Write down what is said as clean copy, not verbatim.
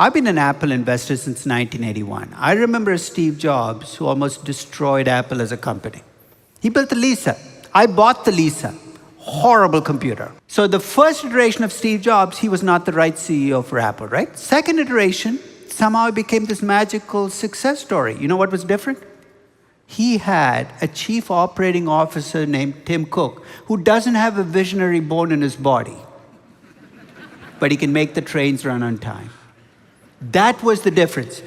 I've been an Apple investor since 1981. I remember Steve Jobs, who almost destroyed Apple as a company. He built the Lisa. I bought the Lisa. Horrible computer. So the first iteration of Steve Jobs, he was not the right CEO for Apple, right? Second iteration, somehow it became this magical success story. You know what was different? He had a chief operating officer named Tim Cook, who doesn't have a visionary bone in his body, but he can make the trains run on time. That was the difference.